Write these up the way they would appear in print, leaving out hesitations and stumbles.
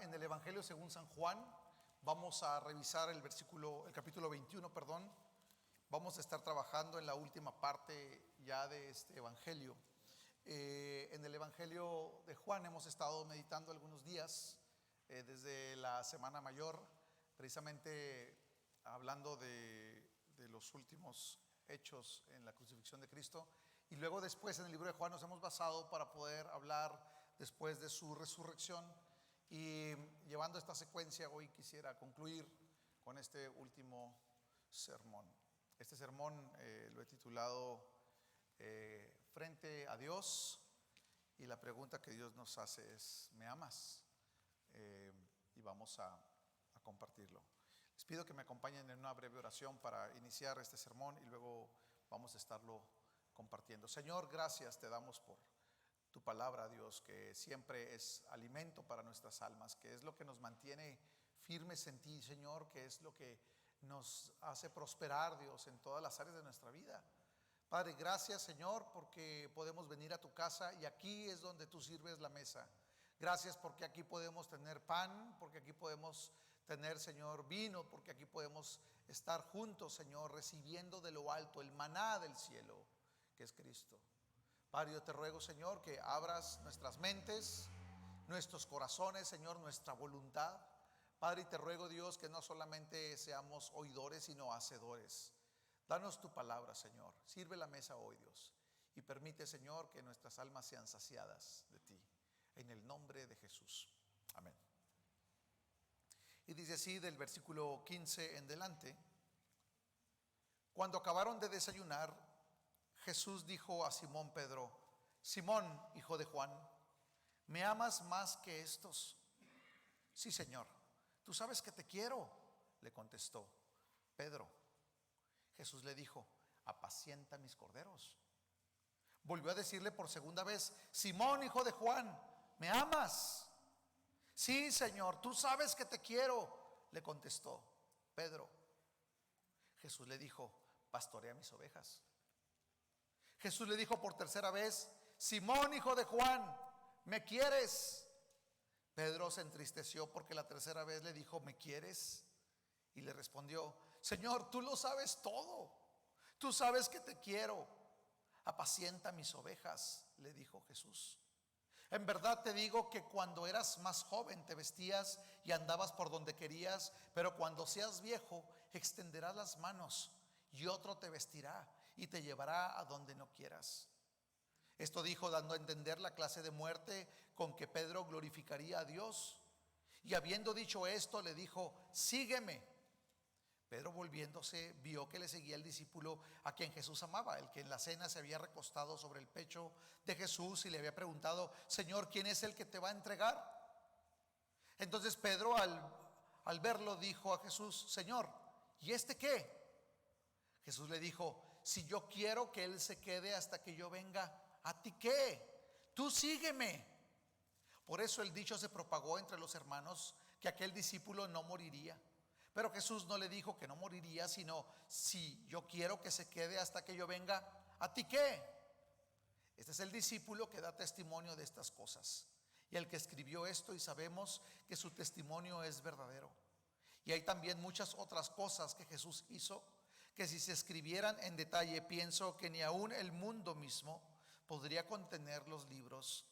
en el Evangelio según San Juan. Vamos a revisar el capítulo 21, perdón. Vamos a estar trabajando en la última parte ya de este Evangelio. En el Evangelio de Juan hemos estado meditando algunos días, desde la Semana Mayor, precisamente hablando de los últimos hechos en la crucifixión de Cristo. Y luego después en el libro de Juan nos hemos basado para poder hablar después de su resurrección. Y llevando esta secuencia, hoy quisiera concluir con este último sermón. Este sermón lo he titulado Frente a Dios, y la pregunta que Dios nos hace es: ¿me amas? Y vamos a compartirlo. Les pido que me acompañen en una breve oración para iniciar este sermón y luego vamos a estarlo compartiendo. Señor, gracias te damos por tu palabra, Dios, que siempre es alimento para nuestras almas, que es lo que nos mantiene firmes en ti, Señor, que es lo que nos hace prosperar, Dios, en todas las áreas de nuestra vida. Padre, gracias, Señor, porque podemos venir a tu casa y aquí es donde tú sirves la mesa. Gracias porque aquí podemos tener pan, porque aquí podemos tener, Señor, vino, porque aquí podemos estar juntos, Señor, recibiendo de lo alto el maná del cielo, que es Cristo. Padre, yo te ruego, Señor, que abras nuestras mentes, nuestros corazones, Señor, nuestra voluntad. Padre, y te ruego, Dios, que no solamente seamos oidores, sino hacedores. Danos tu palabra, Señor. Sirve la mesa hoy, Dios, y permite, Señor, que nuestras almas sean saciadas de ti. En el nombre de Jesús. Amén. Y dice así del versículo 15 en delante: Cuando acabaron de desayunar, Jesús dijo a Simón Pedro: Simón, hijo de Juan, ¿me amas más que estos? Sí, Señor, tú sabes que te quiero, le contestó Pedro. Jesús le dijo: apacienta mis corderos. Volvió a decirle por segunda vez: Simón, hijo de Juan, ¿me amas? Sí, Señor, tú sabes que te quiero, le contestó Pedro. Jesús le dijo: pastorea mis ovejas. Jesús le dijo por tercera vez: Simón, hijo de Juan, ¿me quieres? Pedro se entristeció porque la tercera vez le dijo: ¿me quieres? Y le respondió: Señor, tú lo sabes todo, tú sabes que te quiero. Apacienta mis ovejas, le dijo Jesús. En verdad te digo que cuando eras más joven te vestías y andabas por donde querías, pero cuando seas viejo extenderás las manos y otro te vestirá y te llevará a donde no quieras. Esto dijo dando a entender la clase de muerte con que Pedro glorificaría a Dios. Y habiendo dicho esto, le dijo: sígueme. Pedro, volviéndose, vio que le seguía el discípulo a quien Jesús amaba, el que en la cena se había recostado sobre el pecho de Jesús y le había preguntado: Señor, ¿quién es el que te va a entregar? Entonces Pedro, al verlo, dijo a Jesús: Señor, ¿y este qué? Jesús le dijo: si yo quiero que él se quede hasta que yo venga, ¿a ti qué? Tú sígueme. Por eso el dicho se propagó entre los hermanos que aquel discípulo no moriría. Pero Jesús no le dijo que no moriría, sino: si yo quiero que se quede hasta que yo venga, ¿a ti qué? Este es el discípulo que da testimonio de estas cosas, y el que escribió esto, y sabemos que su testimonio es verdadero. Y hay también muchas otras cosas que Jesús hizo, que si se escribieran en detalle, pienso que ni aún el mundo mismo podría contener los libros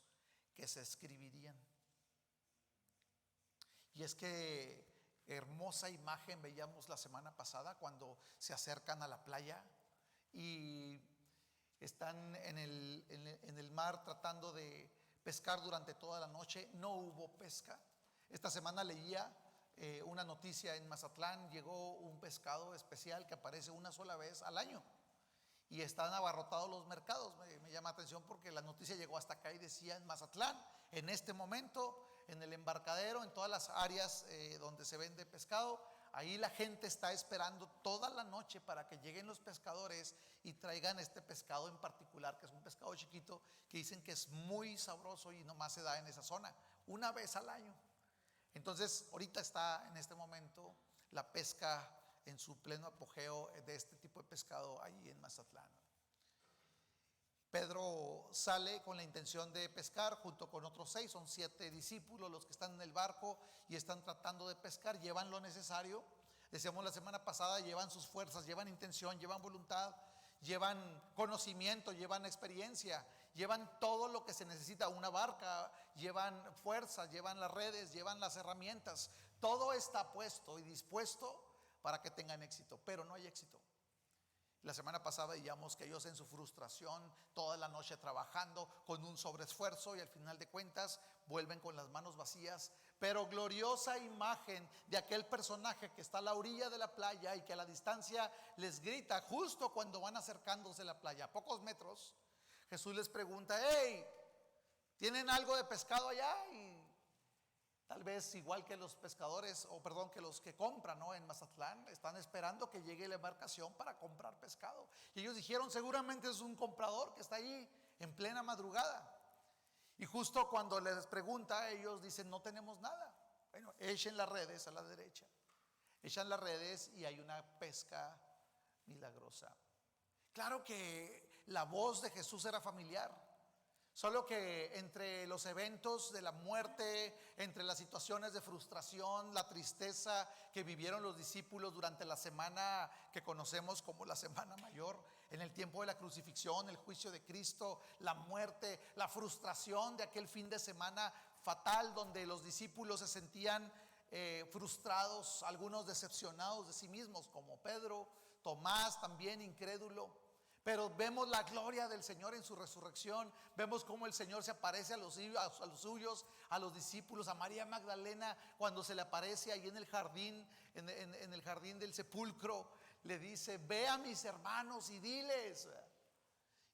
que se escribirían. Y es que hermosa imagen veíamos la semana pasada cuando se acercan a la playa y están en el mar tratando de pescar durante toda la noche. No hubo pesca. Esta semana leía una noticia en Mazatlán. Llegó un pescado especial que aparece una sola vez al año y están abarrotados los mercados. Me llama la atención porque la noticia llegó hasta acá y decía: en Mazatlán, en este momento, en el embarcadero, en todas las áreas donde se vende pescado, ahí la gente está esperando toda la noche para que lleguen los pescadores y traigan este pescado en particular, que es un pescado chiquito, que dicen que es muy sabroso y nomás se da en esa zona, una vez al año. Entonces ahorita está en este momento la pesca en su pleno apogeo de este tipo de pescado ahí en Mazatlán. Pedro sale con la intención de pescar junto con otros 6, son 7 discípulos los que están en el barco y están tratando de pescar, llevan lo necesario. Decíamos la semana pasada, llevan sus fuerzas, llevan intención, llevan voluntad, llevan conocimiento, llevan experiencia, llevan todo lo que se necesita, una barca, llevan fuerzas, llevan las redes, llevan las herramientas. Todo está puesto y dispuesto para que tengan éxito, pero no hay éxito. La semana pasada veíamos que ellos en su frustración, toda la noche trabajando con un sobreesfuerzo, y al final de cuentas vuelven con las manos vacías. Pero gloriosa imagen de aquel personaje que está a la orilla de la playa y que a la distancia les grita justo cuando van acercándose a la playa, a pocos metros. Jesús les pregunta: hey, ¿tienen algo de pescado allá? Y tal vez igual que los pescadores, que los que compran, ¿no?, en Mazatlán, están esperando que llegue la embarcación para comprar pescado. Y ellos dijeron: seguramente es un comprador que está ahí en plena madrugada. Y justo cuando les pregunta, ellos dicen: no tenemos nada. Bueno, echen las redes a la derecha. Echan las redes y hay una pesca milagrosa. Claro que la voz de Jesús era familiar. Solo que entre los eventos de la muerte, entre las situaciones de frustración, la tristeza que vivieron los discípulos durante la semana que conocemos como la Semana Mayor, en el tiempo de la crucifixión, el juicio de Cristo, la muerte, la frustración de aquel fin de semana fatal donde los discípulos se sentían frustrados, algunos decepcionados de sí mismos, como Pedro, Tomás también incrédulo. Pero vemos la gloria del Señor en su resurrección. Vemos cómo el Señor se aparece a los suyos, a los discípulos, a María Magdalena, cuando se le aparece ahí en el jardín, en el jardín del sepulcro. Le dice: ve a mis hermanos y diles.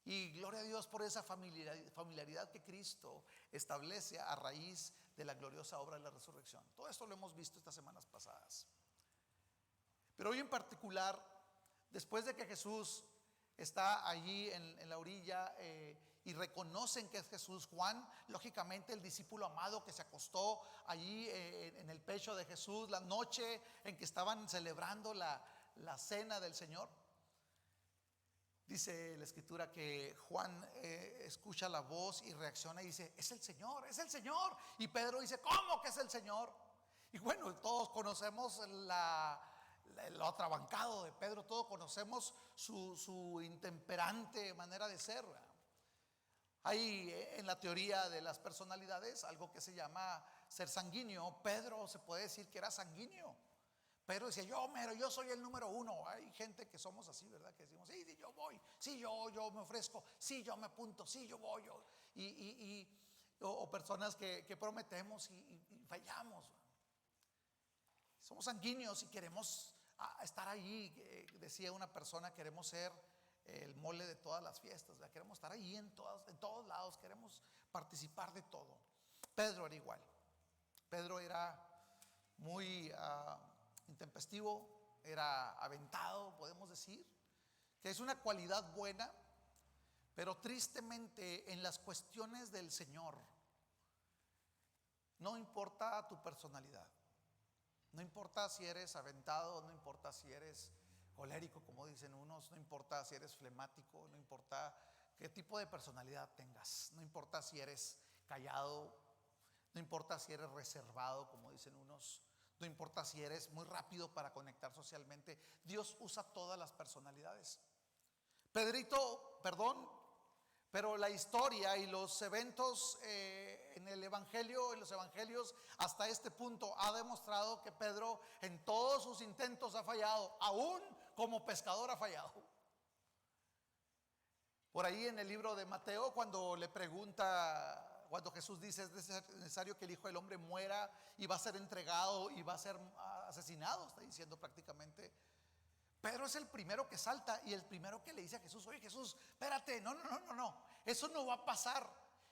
Y gloria a Dios por esa familiaridad que Cristo establece a raíz de la gloriosa obra de la resurrección. Todo esto lo hemos visto estas semanas pasadas. Pero hoy en particular, después de que Jesús está allí en la orilla y reconocen que es Jesús, Juan, lógicamente el discípulo amado que se acostó allí en el pecho de Jesús la noche en que estaban celebrando la cena del Señor. Dice la escritura que Juan escucha la voz y reacciona y dice: es el Señor, es el Señor. Y Pedro dice: ¿cómo que es el Señor? Y bueno, todos conocemos lo atrabancado de Pedro, todos conocemos su intemperante manera de ser. Hay en la teoría de las personalidades algo que se llama ser sanguíneo. Pedro se puede decir que era sanguíneo. Pedro decía: yo soy el número uno. Hay gente que somos así, ¿verdad? Que decimos: sí, yo voy, sí, yo me ofrezco, sí, yo me apunto, sí, yo voy. O personas que prometemos y fallamos. Somos sanguíneos y queremos estar allí. Decía una persona: queremos ser el mole de todas las fiestas, ¿verdad? Queremos estar allí en todos lados, queremos participar de todo. Pedro era igual. Pedro era muy intempestivo, era aventado, podemos decir, que es una cualidad buena, pero tristemente en las cuestiones del Señor no importa tu personalidad. No importa si eres aventado, no importa si eres colérico, como dicen unos, no importa si eres flemático, no importa qué tipo de personalidad tengas, no importa si eres callado, no importa si eres reservado, como dicen unos, no importa si eres muy rápido para conectar socialmente. Dios usa todas las personalidades. Pedrito, perdón, pero la historia y los eventos en el Evangelio, en los Evangelios, hasta este punto ha demostrado que Pedro en todos sus intentos ha fallado, aún como pescador ha fallado. Por ahí en el libro de Mateo, cuando Jesús dice: es necesario que el Hijo del Hombre muera y va a ser entregado y va a ser asesinado, está diciendo prácticamente. Pedro es el primero que salta y el primero que le dice a Jesús: oye, Jesús, espérate, no, eso no va a pasar.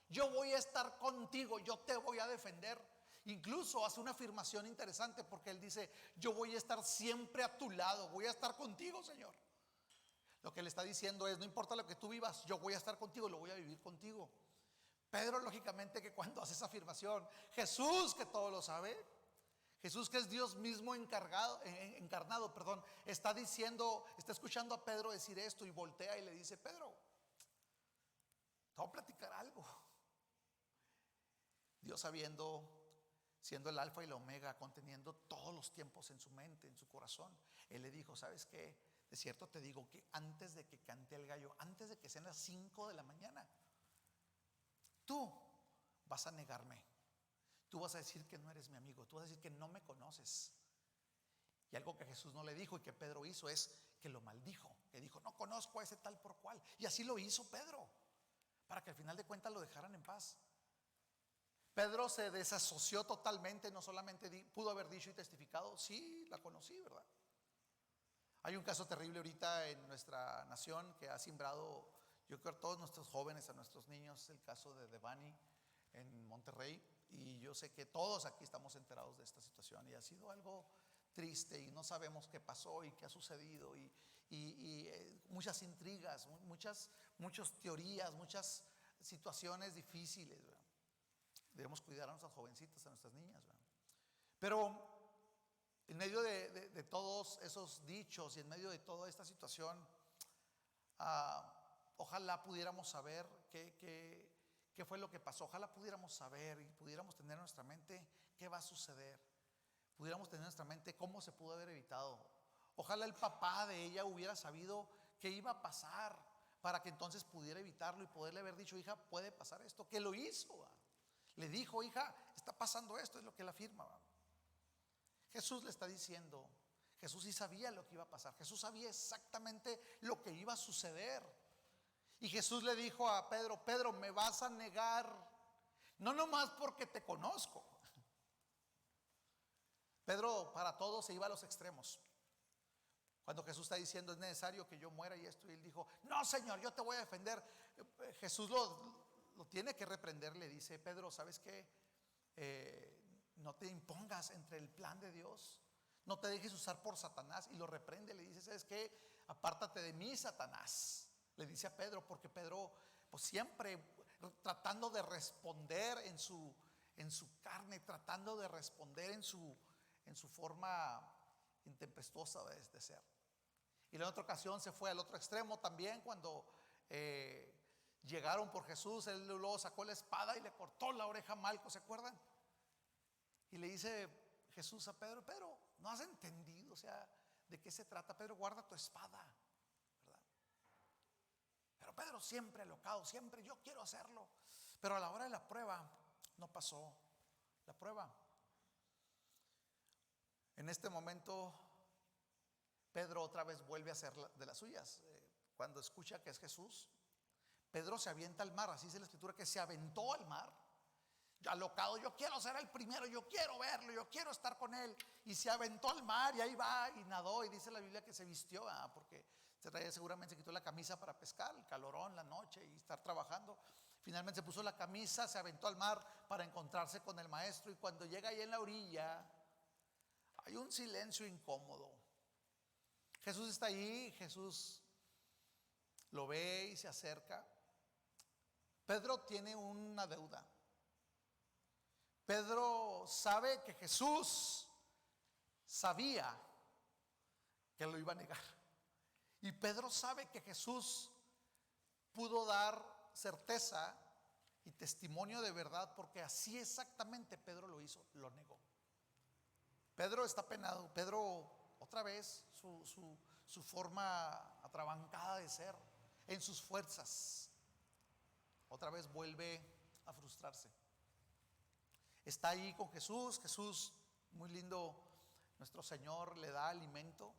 Yo voy a estar contigo, yo te voy a defender. Incluso hace una afirmación interesante, porque él dice: yo voy a estar siempre a tu lado, voy a estar contigo, Señor. Lo que le está diciendo es: no importa lo que tú vivas, yo voy a estar contigo, lo voy a vivir contigo. Pedro, lógicamente, que cuando hace esa afirmación, Jesús, que todo lo sabe, Jesús, que es Dios mismo encarnado, está escuchando a Pedro decir esto y voltea y le dice: Pedro, Te voy a platicar algo. Dios siendo el alfa y la omega, conteniendo todos los tiempos en su mente, en su corazón, Él le dijo: ¿sabes qué? De cierto te digo que antes de que cante el gallo, antes de que sean las 5 de la mañana, tú vas a negarme. Tú vas a decir que no eres mi amigo. Tú vas a decir que no me conoces. Y algo que Jesús no le dijo y que Pedro hizo es que lo maldijo. Que dijo: no conozco a ese tal por cual. Y así lo hizo Pedro, para que al final de cuentas lo dejaran en paz. Pedro se desasoció totalmente. No solamente pudo haber dicho y testificado: sí, la conocí, ¿verdad? Hay un caso terrible ahorita en nuestra nación que ha simbrado, yo creo, a todos nuestros jóvenes, a nuestros niños. El caso de Devani en Monterrey. Y yo sé que todos aquí estamos enterados de esta situación, y ha sido algo triste, y no sabemos qué pasó y qué ha sucedido, y muchas intrigas, muchas teorías, muchas situaciones difíciles, ¿verdad? Debemos cuidar a nuestras jovencitas, a nuestras niñas, ¿verdad? Pero en medio de todos esos dichos y en medio de toda esta situación, ojalá pudiéramos saber qué fue lo que pasó. Ojalá pudiéramos saber y pudiéramos tener en nuestra mente qué va a suceder. Pudiéramos tener en nuestra mente cómo se pudo haber evitado. Ojalá el papá de ella hubiera sabido qué iba a pasar, para que entonces pudiera evitarlo y poderle haber dicho: hija, puede pasar esto. Que lo hizo, ¿va? Le dijo: hija, está pasando esto. Es lo que él afirma, ¿va? Jesús le está diciendo, Jesús sí sabía lo que iba a pasar. Jesús sabía exactamente lo que iba a suceder. Y Jesús le dijo a Pedro: Pedro, me vas a negar, no nomás porque te conozco. Pedro para todo se iba a los extremos. Cuando Jesús está diciendo: es necesario que yo muera y esto, y él dijo: no, Señor, yo te voy a defender. Jesús lo tiene que reprender. Le dice: Pedro, ¿sabes qué? No te impongas entre el plan de Dios. No te dejes usar por Satanás. Y lo reprende. Le dice: ¿sabes qué? Apártate de mí, Satanás. Le dice a Pedro, porque Pedro, pues siempre tratando de responder en su carne, tratando de responder en su forma intempestuosa de ser. Y en otra ocasión se fue al otro extremo también, cuando llegaron por Jesús. Él luego sacó la espada y le cortó la oreja a Malco, ¿se acuerdan? Y le dice Jesús a Pedro: Pedro, ¿no has entendido? O sea, ¿de qué se trata? Pedro, guarda tu espada, ¿verdad? Pero Pedro siempre alocado, siempre yo quiero hacerlo. Pero a la hora de la prueba no pasó la prueba. En este momento Pedro otra vez vuelve a hacer de las suyas. Cuando escucha que es Jesús, Pedro se avienta al mar. Así dice la escritura, que se aventó al mar, alocado: yo quiero ser el primero, yo quiero verlo, yo quiero estar con él. Y se aventó al mar, y ahí va y nadó. Y dice la Biblia que se vistió, porque se traía, seguramente se quitó la camisa para pescar, el calorón, la noche y estar trabajando. Finalmente se puso la camisa, se aventó al mar para encontrarse con el maestro. Y cuando llega ahí en la orilla, hay un silencio incómodo. Jesús está ahí, Jesús lo ve y se acerca. Pedro tiene una deuda. Pedro sabe que Jesús sabía que lo iba a negar. Y Pedro sabe que Jesús pudo dar certeza y testimonio de verdad, porque así exactamente Pedro lo hizo, lo negó. Pedro está penado. Pedro, otra vez, su forma atrabancada de ser, en sus fuerzas, otra vez vuelve a frustrarse. Está ahí con Jesús. Jesús, muy lindo, nuestro Señor le da alimento.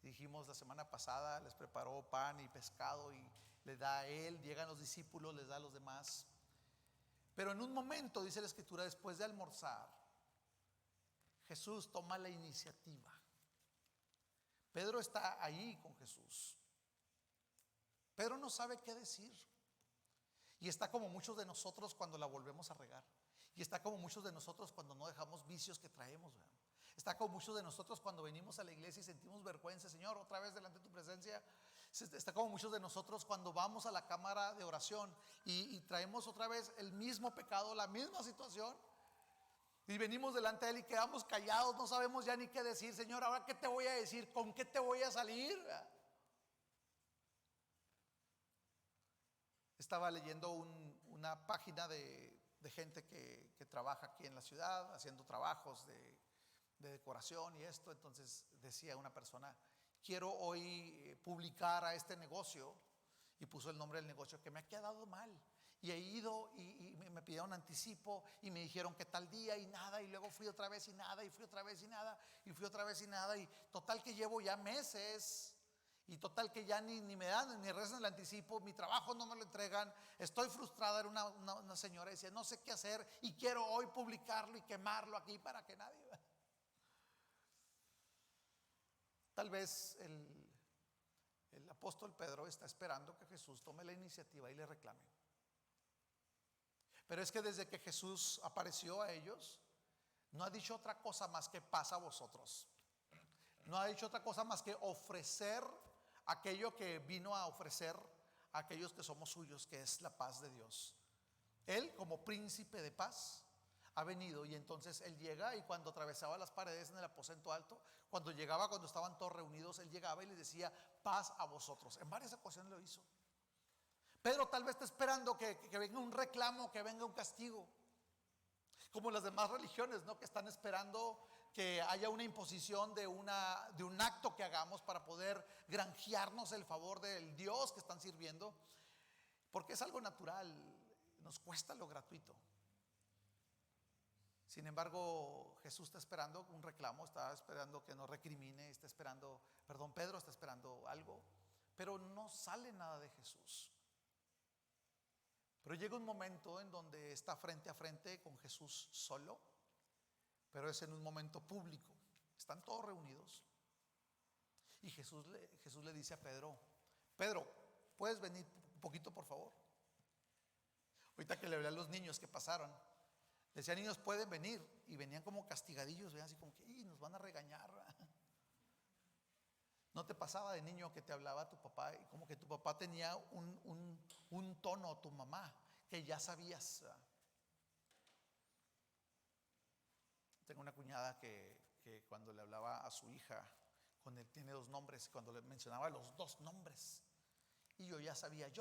Dijimos la semana pasada, les preparó pan y pescado y le da a él. Llegan los discípulos, les da a los demás. Pero en un momento, dice la escritura, después de almorzar, Jesús toma la iniciativa. Pedro está ahí con Jesús. Pedro no sabe qué decir. Y está como muchos de nosotros cuando la volvemos a regar. Y está como muchos de nosotros cuando no dejamos vicios que traemos, ¿verdad? Está como muchos de nosotros cuando venimos a la iglesia y sentimos vergüenza: Señor, otra vez delante de tu presencia. Está como muchos de nosotros cuando vamos a la cámara de oración y traemos otra vez el mismo pecado, la misma situación. Y venimos delante de Él y quedamos callados, no sabemos ya ni qué decir. Señor, ¿ahora qué te voy a decir? ¿Con qué te voy a salir? Estaba leyendo una página de gente que trabaja aquí en la ciudad, haciendo trabajos de decoración y esto. Entonces decía una persona: quiero hoy publicar a este negocio, y puso el nombre del negocio, que me ha quedado mal. Y he ido y me pidieron anticipo y me dijeron que tal día y nada, y luego fui otra vez y nada, y fui otra vez y nada, y fui otra vez y nada, y total que llevo ya meses, y total que ya ni me dan ni regresan el anticipo, mi trabajo no me lo entregan, estoy frustrada. Era una señora, decía: no sé qué hacer y quiero hoy publicarlo y quemarlo aquí para que nadie vea. Tal vez el apóstol Pedro está esperando que Jesús tome la iniciativa y le reclame. Pero es que desde que Jesús apareció a ellos, no ha dicho otra cosa más que paz a vosotros. No ha dicho otra cosa más que ofrecer aquello que vino a ofrecer a aquellos que somos suyos, que es la paz de Dios. Él, como príncipe de paz, ha venido, y entonces él llega, y cuando atravesaba las paredes en el aposento alto, cuando estaban todos reunidos, él llegaba y les decía: paz a vosotros. En varias ocasiones lo hizo. Pedro tal vez está esperando que venga un reclamo, que venga un castigo, como las demás religiones, ¿no? Que están esperando que haya una imposición de un acto que hagamos para poder granjearnos el favor del Dios que están sirviendo, porque es algo natural, nos cuesta lo gratuito. Sin embargo, Jesús está esperando un reclamo, está esperando que nos recrimine, Pedro está esperando algo, pero no sale nada de Jesús. Pero llega un momento en donde está frente a frente con Jesús solo, pero es en un momento público. Están todos reunidos y Jesús le dice a Pedro: Pedro, ¿puedes venir un poquito, por favor? Ahorita que le hablé a los niños que pasaron, le decía: niños, pueden venir. Y venían como castigadillos, venían así como que nos van a regañar. ¿No te pasaba de niño que te hablaba tu papá y como que tu papá tenía un tono, tu mamá, que ya sabías? Tengo una cuñada que cuando le hablaba a su hija, tiene 2 nombres, cuando le mencionaba los 2 nombres, y yo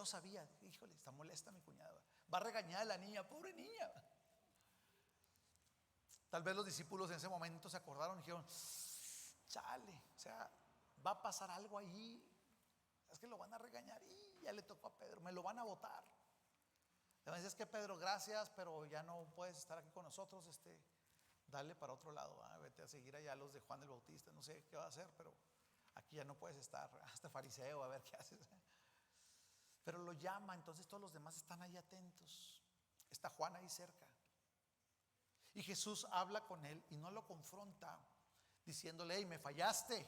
sabía, híjole, está molesta mi cuñada, va a regañar a la niña, pobre niña. Tal vez los discípulos en ese momento se acordaron y dijeron: chale, o sea, va a pasar algo ahí, es que lo van a regañar, y ya le tocó a Pedro, me lo van a botar. Le van a decir: es que Pedro, gracias, pero ya no puedes estar aquí con nosotros, dale para otro lado, vete a seguir allá a los de Juan el Bautista, no sé qué va a hacer, pero aquí ya no puedes estar, hasta fariseo, a ver qué haces. Pero lo llama, entonces todos los demás están ahí atentos. Está Juan ahí cerca, y Jesús habla con él y no lo confronta diciéndole: hey, me fallaste,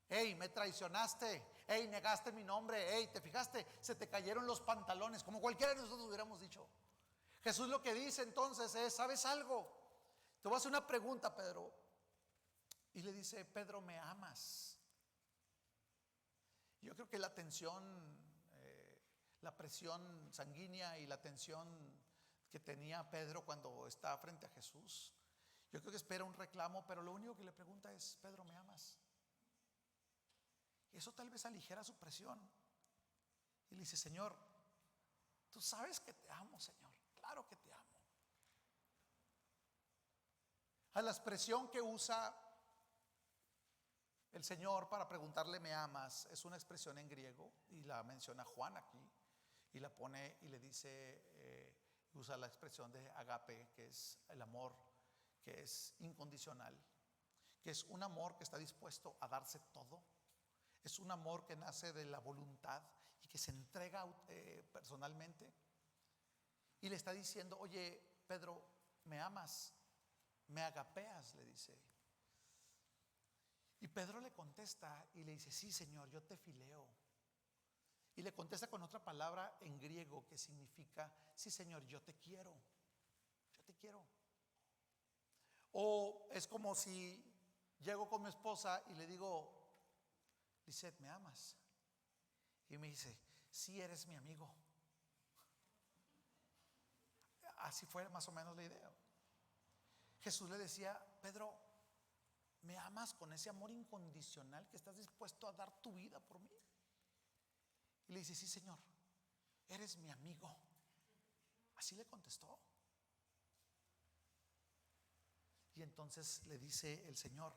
hey, me traicionaste, hey, negaste mi nombre, hey, te fijaste, se te cayeron los pantalones, como cualquiera de nosotros hubiéramos dicho. Jesús lo que dice entonces es: ¿sabes algo? Te voy a hacer una pregunta, Pedro. Y le dice: Pedro, ¿me amas? Yo creo que la tensión, la presión sanguínea y la tensión que tenía Pedro cuando está frente a Jesús, yo creo que espera un reclamo, pero lo único que le pregunta es: Pedro, ¿me amas? Y eso tal vez aligera su presión. Y le dice: Señor, tú sabes que te amo, Señor, claro que te amo. A la expresión que usa el Señor para preguntarle: ¿me amas? Es una expresión en griego, y la menciona Juan aquí, y la pone y le dice, usa la expresión de agape, que es el amor que es incondicional, que es un amor que está dispuesto a darse todo. Es un amor que nace de la voluntad y que se entrega personalmente. Y le está diciendo: oye, Pedro, ¿me amas? ¿Me agapeas?, le dice. Y Pedro le contesta y le dice: sí, Señor, yo te fileo. Y le contesta con otra palabra en griego que significa: sí, Señor, yo te quiero. Yo te quiero. O es como si llego con mi esposa y le digo: Lisette, ¿me amas? Y me dice: sí, eres mi amigo. Así fue más o menos la idea. Jesús le decía: Pedro, ¿me amas con ese amor incondicional que estás dispuesto a dar tu vida por mí? Y le dice: sí, Señor, eres mi amigo. Así le contestó. Y entonces le dice el Señor: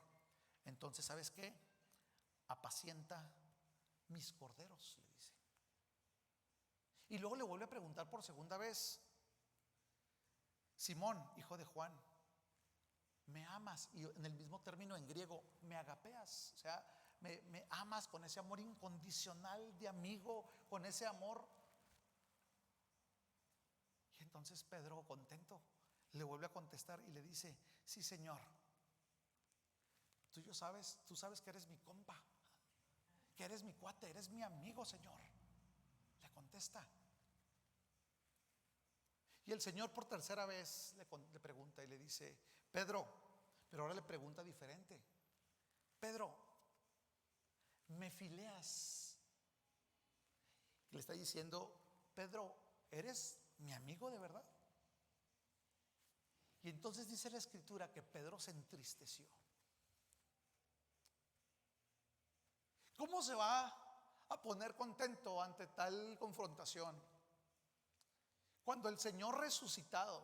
entonces, ¿sabes qué? Apacienta mis corderos, le dice. Y luego le vuelve a preguntar por segunda vez: Simón, hijo de Juan, ¿me amas? Y en el mismo término en griego, me agapeas. O sea, me amas con ese amor incondicional de amigo, con ese amor. Y entonces Pedro, contento, le vuelve a contestar y le dice: sí, Señor, tú sabes que eres mi compa, que eres mi cuate, eres mi amigo, Señor. Le contesta. Y el Señor por tercera vez le pregunta y le dice: Pedro, pero ahora le pregunta diferente: Pedro, ¿me fileas? Le está diciendo: Pedro, ¿eres mi amigo de verdad? Y entonces dice la Escritura que Pedro se entristeció. ¿Cómo se va a poner contento ante tal confrontación? Cuando el Señor resucitado,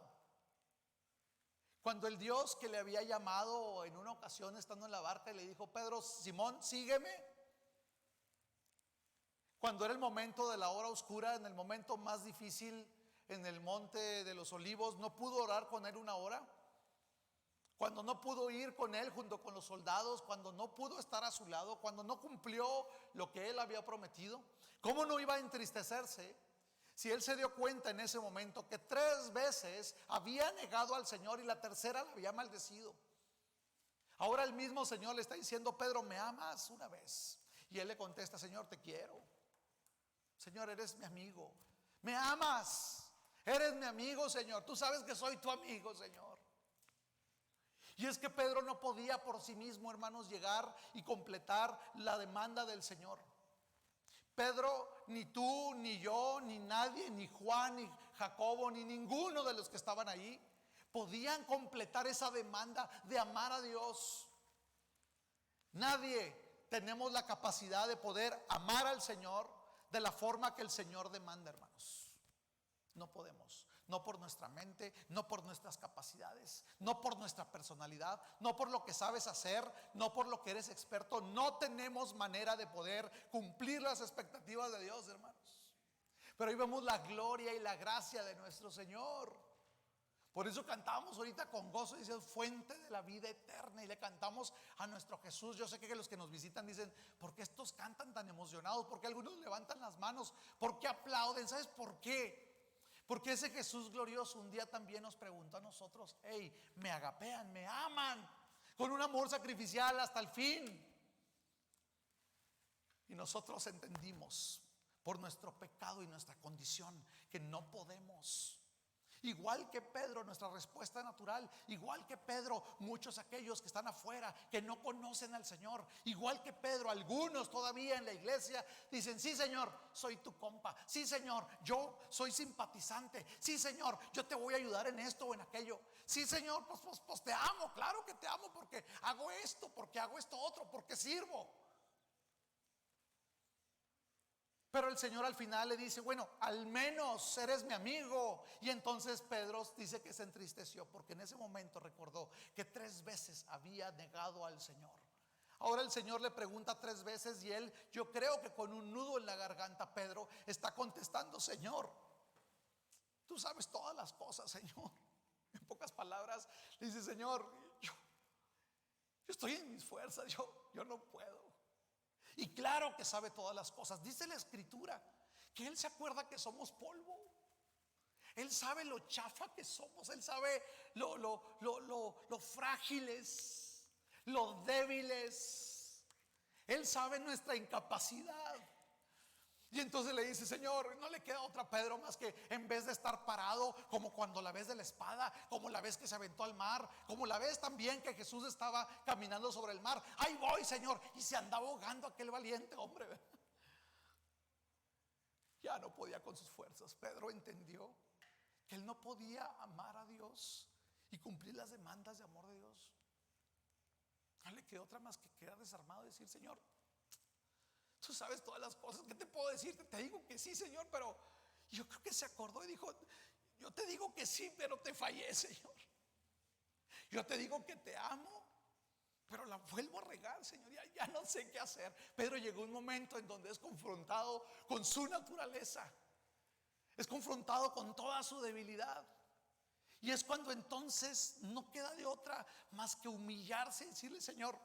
cuando el Dios que le había llamado en una ocasión estando en la barca y le dijo: Pedro, Simón, sígueme. Cuando era el momento de la hora oscura, en el momento más difícil, en el monte de los olivos, no pudo orar con él una hora. Cuando no pudo ir con él junto con los soldados, cuando no pudo estar a su lado, cuando no cumplió lo que él había prometido, ¿cómo no iba a entristecerse si él se dio cuenta en ese momento que 3 veces había negado al Señor y la tercera la había maldecido? Ahora el mismo Señor le está diciendo: Pedro, ¿me amas? Una vez. Y él le contesta: Señor, te quiero. Señor, eres mi amigo. ¿Me amas? Eres mi amigo, Señor. Tú sabes que soy tu amigo, Señor. Y es que Pedro no podía por sí mismo, hermanos, llegar y completar la demanda del Señor. Pedro, ni tú, ni yo, ni nadie, ni Juan, ni Jacobo, ni ninguno de los que estaban ahí podían completar esa demanda de amar a Dios. Nadie tenemos la capacidad de poder amar al Señor de la forma que el Señor demanda, hermanos. No podemos, no por nuestra mente, no por nuestras capacidades, no por nuestra personalidad, no por lo que sabes hacer, no por lo que eres experto. No tenemos manera de poder cumplir las expectativas de Dios, hermanos. Pero ahí vemos la gloria y la gracia de nuestro Señor. Por eso cantamos ahorita con gozo, dice: fuente de la vida eterna. Y le cantamos a nuestro Jesús. Yo sé que los que nos visitan dicen: ¿por qué estos cantan tan emocionados? ¿Por qué algunos levantan las manos? ¿Por qué aplauden? ¿Sabes por qué? Porque ese Jesús glorioso un día también nos preguntó a nosotros: hey, me agapean, me aman con un amor sacrificial hasta el fin. Y nosotros entendimos por nuestro pecado y nuestra condición que no podemos. Igual que Pedro, nuestra respuesta natural, igual que Pedro, muchos aquellos que están afuera, que no conocen al Señor, igual que Pedro, algunos todavía en la iglesia dicen: sí, Señor, soy tu compa. Sí, Señor, yo soy simpatizante. Sí, Señor, yo te voy a ayudar en esto o en aquello. Sí, Señor, pues te amo, claro que te amo, porque hago esto otro, porque sirvo. Pero el Señor al final le dice: bueno, al menos eres mi amigo. Y entonces Pedro dice que se entristeció porque en ese momento recordó que 3 veces había negado al Señor. Ahora el Señor le pregunta 3 veces y él, yo creo que con un nudo en la garganta, Pedro está contestando: Señor, tú sabes todas las cosas, Señor. En pocas palabras le dice: Señor, yo estoy en mis fuerzas, yo no puedo. Y claro que sabe todas las cosas. Dice la Escritura que Él se acuerda que somos polvo. Él sabe lo chafa que somos. Él sabe lo frágiles, lo débiles. Él sabe nuestra incapacidad. Y entonces le dice: Señor, no le queda otra a Pedro más que, en vez de estar parado como cuando la vez de la espada, como la vez que se aventó al mar, como la vez también que Jesús estaba caminando sobre el mar, ahí voy, Señor. Y se andaba ahogando aquel valiente hombre. Ya no podía con sus fuerzas. Pedro entendió que él no podía amar a Dios y cumplir las demandas de amor de Dios. No le quedó otra más que quedar desarmado y decir: Señor, tú sabes todas las cosas. ¿Qué te puedo decir? Te digo que sí, Señor, pero Y yo creo que se acordó y dijo: yo te digo que sí, pero te fallé, Señor. Yo te digo que te amo, pero la vuelvo a regar, Señor. Ya no sé qué hacer. Pedro llegó un momento en donde es confrontado con su naturaleza, es confrontado con toda su debilidad. Y es cuando entonces no queda de otra más que humillarse y decirle: Señor,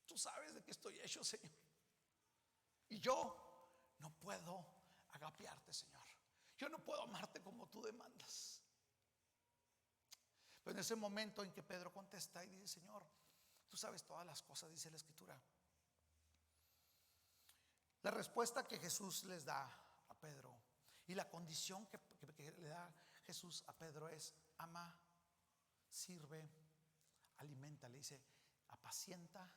tú sabes de qué estoy hecho, Señor, y yo no puedo agapearte, Señor. Yo no puedo amarte como tú demandas. Pero en ese momento en que Pedro contesta y dice: Señor, tú sabes todas las cosas, dice la Escritura. La respuesta que Jesús les da a Pedro y la condición que le da Jesús a Pedro es: ama, sirve, alimenta. Le dice: apacienta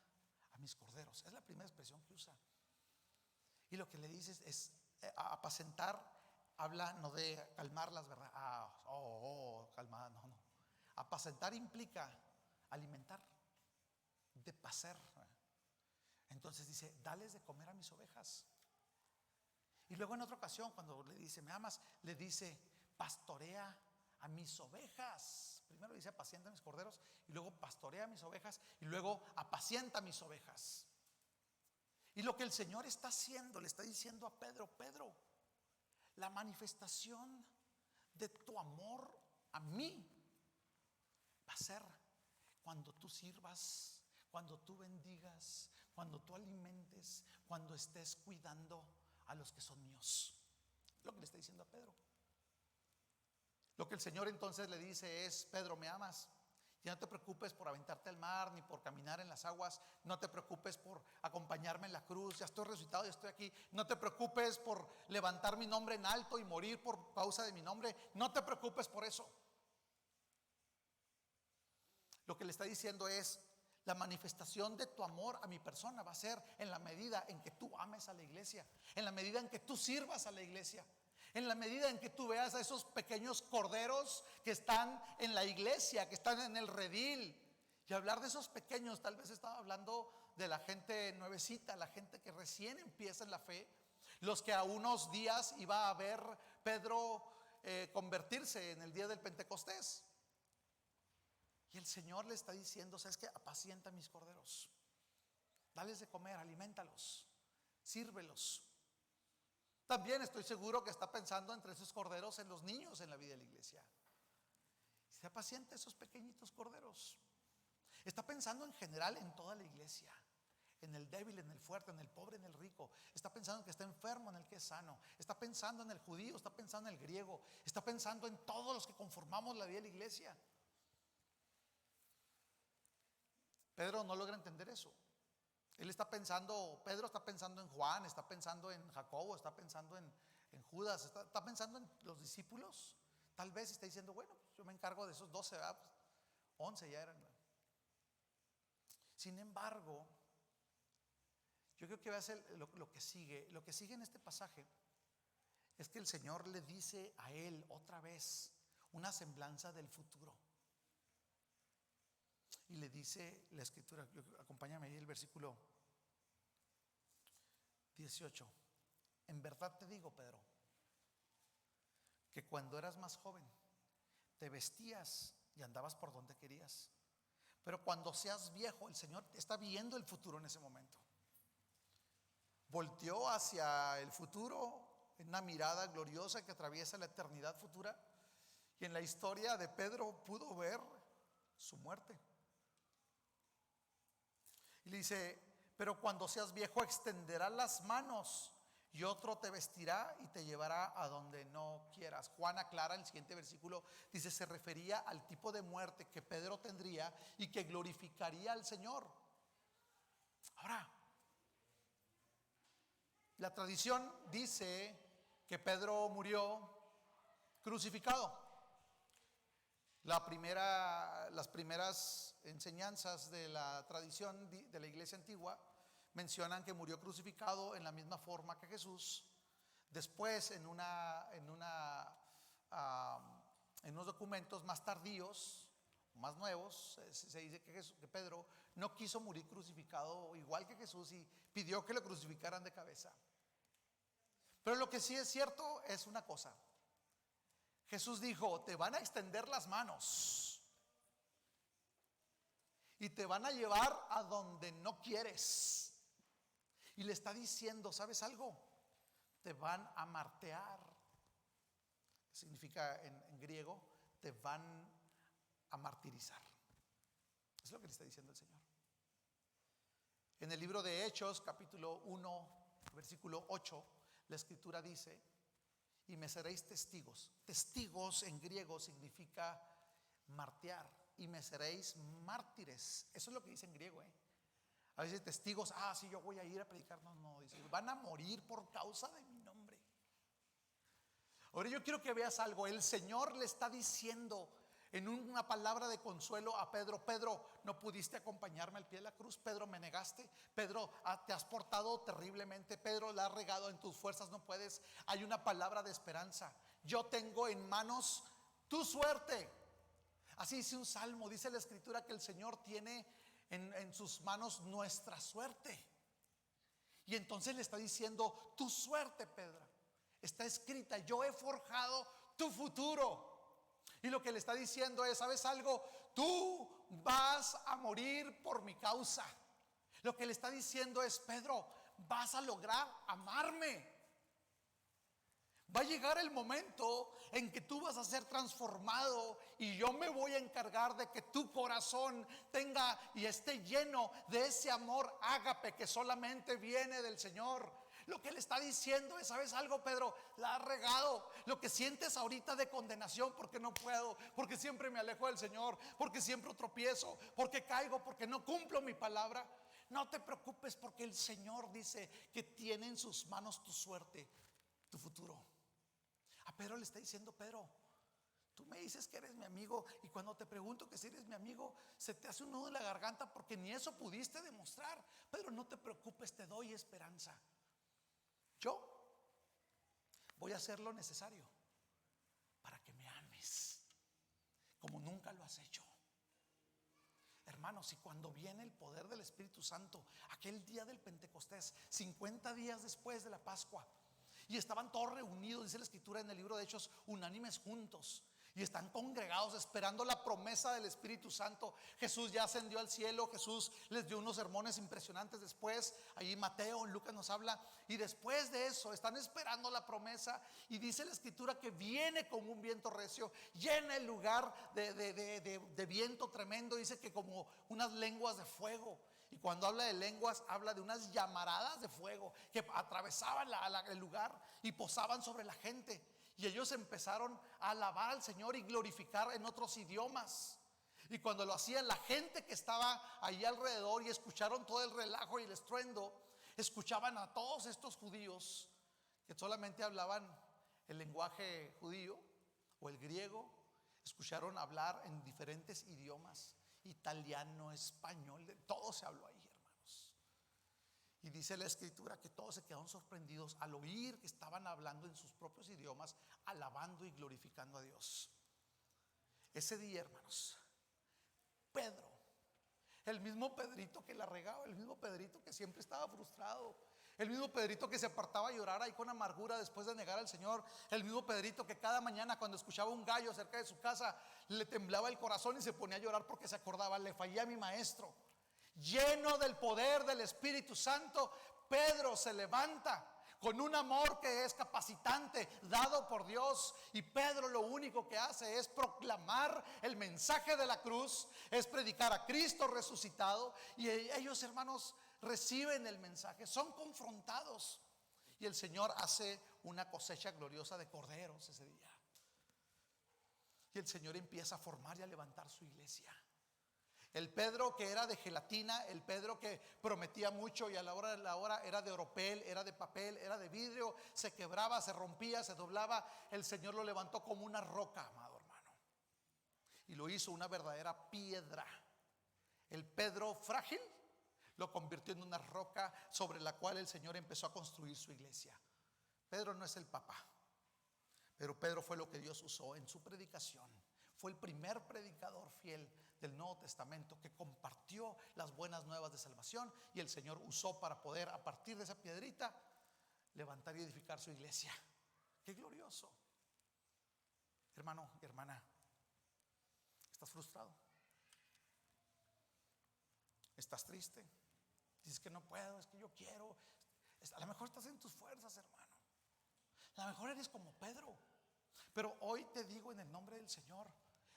a mis corderos. Es la primera expresión que usa. Y lo que le dice es apacentar. Habla no de calmarlas, ¿verdad? Calmada, no. Apacentar implica alimentar, de pacer. Entonces dice: dales de comer a mis ovejas. Y luego en otra ocasión, cuando le dice: me amas, le dice: pastorea a mis ovejas. Primero dice: apacienta a mis corderos, y luego pastorea a mis ovejas, y luego apacienta a mis ovejas. Y lo que el Señor está haciendo, le está diciendo a Pedro: Pedro, la manifestación de tu amor a mí va a ser cuando tú sirvas, cuando tú bendigas, cuando tú alimentes, cuando estés cuidando a los que son míos. Lo que le está diciendo a Pedro. Lo que el Señor entonces le dice es: Pedro, ¿me amas? Ya no te preocupes por aventarte al mar, ni por caminar en las aguas. No te preocupes por acompañarme en la cruz. Ya estoy resucitado, ya estoy aquí. No te preocupes por levantar mi nombre en alto y morir por causa de mi nombre. No te preocupes por eso. Lo que le está diciendo es: la manifestación de tu amor a mi persona va a ser en la medida en que tú ames a la iglesia, en la medida en que tú sirvas a la iglesia, en la medida en que tú veas a esos pequeños corderos que están en la iglesia, que están en el redil. Y hablar de esos pequeños, tal vez estaba hablando de la gente nuevecita, la gente que recién empieza en la fe, los que a unos días iba a ver Pedro convertirse en el día del Pentecostés. Y el Señor le está diciendo: ¿sabes qué? Apacienta mis corderos, dales de comer, alimentalos, sírvelos. También estoy seguro que está pensando entre esos corderos en los niños en la vida de la iglesia. Se apacienta esos pequeñitos corderos. Está pensando en general en toda la iglesia, en el débil, en el fuerte, en el pobre, en el rico. Está pensando en el que está enfermo, en el que es sano. Está pensando en el judío, está pensando en el griego. Está pensando en todos los que conformamos la vida de la iglesia. Pedro no logra entender eso. Él está pensando, Pedro está pensando en Juan, está pensando en Jacobo, está pensando en Judas, está pensando en los discípulos. Tal vez está diciendo: bueno, yo me encargo de esos 12, ¿verdad? 11 ya eran. Sin embargo, yo creo que va a ser lo que sigue. Lo que sigue en este pasaje es que el Señor le dice a él otra vez una semblanza del futuro. Y le dice la Escritura, acompáñame ahí, el versículo 18. En verdad te digo, Pedro, que cuando eras más joven te vestías y andabas por donde querías. Pero cuando seas viejo, el Señor está viendo el futuro en ese momento. Volteó hacia el futuro en una mirada gloriosa que atraviesa la eternidad futura. Y en la historia de Pedro pudo ver su muerte. Y le dice: pero cuando seas viejo extenderás las manos y otro te vestirá y te llevará a donde no quieras. Juan aclara el siguiente versículo, dice: se refería al tipo de muerte que Pedro tendría y que glorificaría al Señor. Ahora, la tradición dice que Pedro murió crucificado. Las primeras enseñanzas de la tradición de la iglesia antigua mencionan que murió crucificado en la misma forma que Jesús. Después, en unos documentos más tardíos, más nuevos, se dice que Pedro no quiso morir crucificado igual que Jesús y pidió que lo crucificaran de cabeza. Pero lo que sí es cierto es una cosa. Jesús dijo, te van a extender las manos y te van a llevar a donde no quieres. Y le está diciendo, ¿sabes algo? Te van a martear. Significa en griego, te van a martirizar. Es lo que le está diciendo el Señor. En el libro de Hechos, capítulo 1, versículo 8, la escritura dice, y me seréis testigos. Testigos en griego significa martear. Y me seréis mártires. Eso es lo que dice en griego, A veces testigos, sí, yo voy a ir a predicar. No, dice, van a morir por causa de mi nombre. Ahora yo quiero que veas algo. El Señor le está diciendo en una palabra de consuelo a Pedro: Pedro, no pudiste acompañarme al pie de la cruz. Pedro, me negaste. Pedro, te has portado terriblemente. Pedro, la has regado, en tus fuerzas no puedes. Hay una palabra de esperanza. Yo tengo en manos tu suerte. Así dice un salmo. Dice la escritura que el Señor tiene en sus manos nuestra suerte. Y entonces le está diciendo, tu suerte, Pedro, está escrita. Yo he forjado tu futuro. Y lo que le está diciendo es, ¿sabes algo? Tú vas a morir por mi causa. Lo que le está diciendo es, Pedro, vas a lograr amarme. Va a llegar el momento en que tú vas a ser transformado y yo me voy a encargar de que tu corazón tenga y esté lleno de ese amor ágape que solamente viene del Señor. Lo que le está diciendo es, ¿sabes algo, Pedro? La has regado. Lo que sientes ahorita de condenación porque no puedo, porque siempre me alejo del Señor, porque siempre tropiezo, porque caigo, porque no cumplo mi palabra. No te preocupes, porque el Señor dice que tiene en sus manos tu suerte, tu futuro. A Pedro le está diciendo, Pedro, tú me dices que eres mi amigo, y cuando te pregunto que si eres mi amigo, se te hace un nudo en la garganta porque ni eso pudiste demostrar. Pedro, no te preocupes, te doy esperanza. Yo voy a hacer lo necesario para que me ames como nunca lo has hecho. Hermanos, y cuando viene el poder del Espíritu Santo, aquel día del Pentecostés, 50 días después de la Pascua, y estaban todos reunidos, dice la escritura en el libro de Hechos, unánimes juntos, y están congregados esperando la promesa del Espíritu Santo. Jesús ya ascendió al cielo. Jesús les dio unos sermones impresionantes después. Ahí Mateo, en Lucas nos habla. Y después de eso están esperando la promesa. Y dice la escritura que viene como un viento recio, llena el lugar de viento tremendo. Dice que como unas lenguas de fuego. Y cuando habla de lenguas, habla de unas llamaradas de fuego que atravesaban el lugar y posaban sobre la gente. Y ellos empezaron a alabar al Señor y glorificar en otros idiomas. Y cuando lo hacían, la gente que estaba ahí alrededor y escucharon todo el relajo y el estruendo, escuchaban a todos estos judíos que solamente hablaban el lenguaje judío o el griego. Escucharon hablar en diferentes idiomas: italiano, español, todo se habló ahí, hermanos. Y dice la escritura que todos se quedaron sorprendidos al oír que estaban hablando en sus propios idiomas, alabando y glorificando a Dios. Ese día, hermanos, Pedro, el mismo Pedrito que la regaba, el mismo Pedrito que siempre estaba frustrado, el mismo Pedrito que se apartaba a llorar ahí con amargura después de negar al Señor, el mismo Pedrito que cada mañana cuando escuchaba un gallo cerca de su casa le temblaba el corazón y se ponía a llorar porque se acordaba, le fallé a mi maestro. Lleno del poder del Espíritu Santo, Pedro se levanta con un amor que es capacitante, dado por Dios. Y Pedro lo único que hace es proclamar el mensaje de la cruz, es predicar a Cristo resucitado. Y ellos, hermanos, reciben el mensaje, son confrontados. Y el Señor hace una cosecha gloriosa de corderos ese día. Y el Señor empieza a formar y a levantar su iglesia. El Pedro que era de gelatina, el Pedro que prometía mucho y a la hora de la hora era de oropel, era de papel, era de vidrio, se quebraba, se rompía, se doblaba. El Señor lo levantó como una roca, amado hermano, y lo hizo una verdadera piedra. El Pedro frágil lo convirtió en una roca sobre la cual el Señor empezó a construir su iglesia. Pedro no es el papá, pero Pedro fue lo que Dios usó en su predicación. Fue el primer predicador fiel del Nuevo Testamento que compartió las buenas nuevas de salvación, y el Señor usó para poder, a partir de esa piedrita, levantar y edificar su iglesia. Qué glorioso. Hermano y hermana, ¿estás frustrado? ¿Estás triste? Dices que no puedo, es que yo quiero. A lo mejor estás en tus fuerzas, hermano. A lo mejor eres como Pedro. Pero hoy te digo en el nombre del Señor,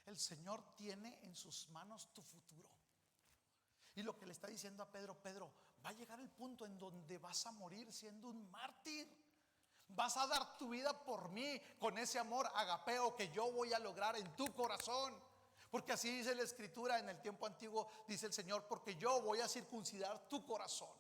el Señor tiene en sus manos tu futuro. Y lo que le está diciendo a Pedro: Pedro, va a llegar el punto en donde vas a morir siendo un mártir. Vas a dar tu vida por mí con ese amor agapeo que yo voy a lograr en tu corazón. Porque así dice la Escritura en el tiempo antiguo, dice el Señor: porque yo voy a circuncidar tu corazón